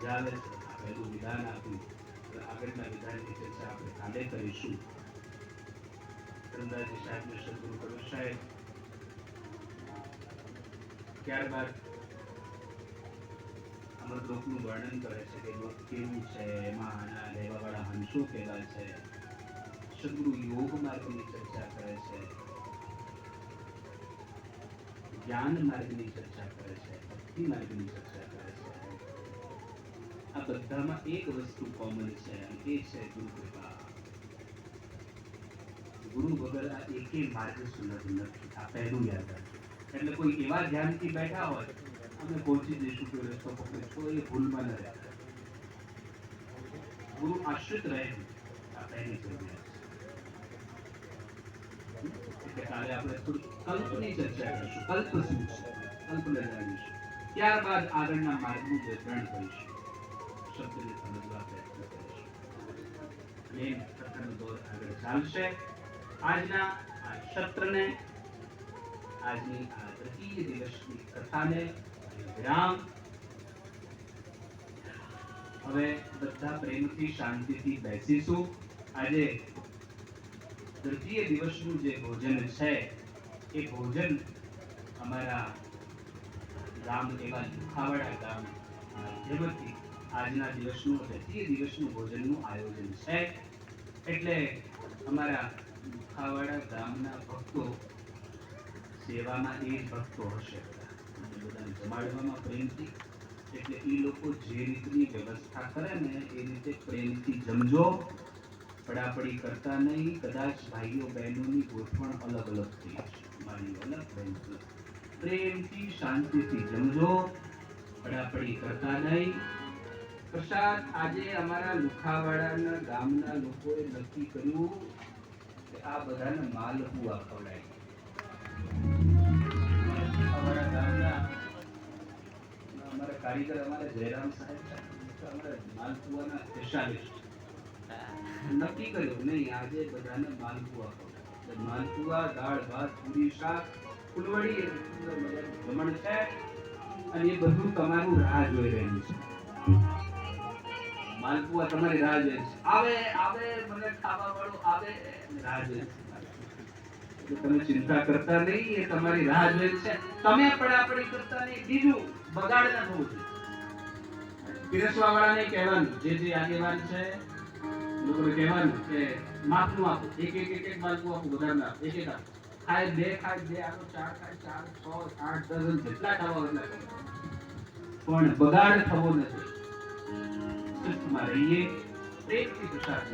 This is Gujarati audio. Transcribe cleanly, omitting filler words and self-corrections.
સમજાવે છે. આ પહેલું વિધાન આપ્યું. આગળના વિધાનની ચર્ચા આપણે કાલે કરીશું. ધનરાજી સાહેબને સદગુરુ કબીર સાહેબ ત્યારબાદ અમરલોકનું વર્ણન કરે છે કે લોક કેવું છે, એમાં આના રહેવાવાળા હંસો કેવા છે. સદગુરુ યોગ માર્ગની ચર્ચા કરે છે, જ્ઞાન માર્ગની ચર્ચા કરે છે, ભક્તિ માર્ગની ચર્ચા કરે છે. આ બધામાં એક વસ્તુ કોમન છે અને એ છે ગુરુ કૃપા. ગુરુ વગર આ એકે માર્ગ સુલભ નથી. આ પહેલું યાદ રાખજો. એટલે કોઈ એવા ધ્યાનથી બેઠા હોય અમે પહોંચી જઈશું તો રસ્તો પકડીશું, એ ભૂલમાં ન રહેતા. ગુરુ આશ્રિત રહે આ પહેલી જરૂરિયાત છે. એટલે કાલે આપણે થોડી કલ્પની ચર્ચા કરીશું. કલ્પ શું છે, કલ્પને જાણીશું. ત્યારબાદ આગળના માર્ગનું વિવરણ કરીશું, શબ્દને સમજવા પ્રયત્ન કરીશું. એ પ્રકારનો દોર આગળ ચાલશે. આજના આ સત્રને, આજની આ તૃતીય દિવસની કથાને વિરામ. હવે બધા પ્રેમથી શાંતિથી બેસીશું. આજે તૃતીય દિવસનું જે ભોજન છે એ ભોજન અમારા ગામ એવા લુખાવાડા ગામ માધ્યમથી આજના દિવસનું તૃતીય દિવસનું ભોજનનું આયોજન છે. એટલે અમારા લુખાવાડા ગામના ભક્તો સેવામાં એ ભક્તો હશે, બધાને જમાડવામાં પ્રેમથી. એટલે એ લોકો જે રીતની વ્યવસ્થા કરે ને એ રીતે પ્રેમથી જમજો. પડાપડી કરતા નહીં. કદાચ ભાઈઓ બહેનોની ગોઠવણ અલગ અલગ થઈ છે, મારી અલગ બહેન અલગ. પ્રેમથી શાંતિથી જમજો, પડાપડી કરતા નહીં. પ્રસાદ આજે અમારા લુખાવાડાના ગામના લોકોએ નક્કી કર્યું કે આ બધાને માલપુઆ ખવડાય. અમારા ગામના અમારા કારીગર અમારા જયરામ સાહેબ અમારા માલપુઆના સ્પેશિયાલિસ્ટ નક્કી કર્યું નહીં આજે બધાને માલપુઆ ખવડાય. માલપુઆ, દાળ ભાત, પૂરી શાક, ફૂલવડી જમણ છે અને એ બધું તમારું રાહ જોઈ રહ્યું છે. માલપુઆ તમારી રાહ જોઈ છે. આવે આવે મને ખાવા વાળો આવે, રાહ જોઈ છે. તમે ચિંતા કરતા નહીં, એ તમારી રાહ જોઈ છે. તમે પડાપડી કરતા નહીં. બીજું બગાડ ના થવું જોઈએ. પીરસવા વાળાને કહેવાનું, જે આગેવાન છે લોકોને કહેવાનું કે માપનું આપો, એક માલપુઆ આપો, બધાને આપો, એક આપો. ખાય બે આપો, ચાર ખાય ચાર, 6, 8, 10 જેટલા ખાવા એટલા. પણ બગાડ થવો નથી. રહીએ પ્રેમથી પ્રસાદ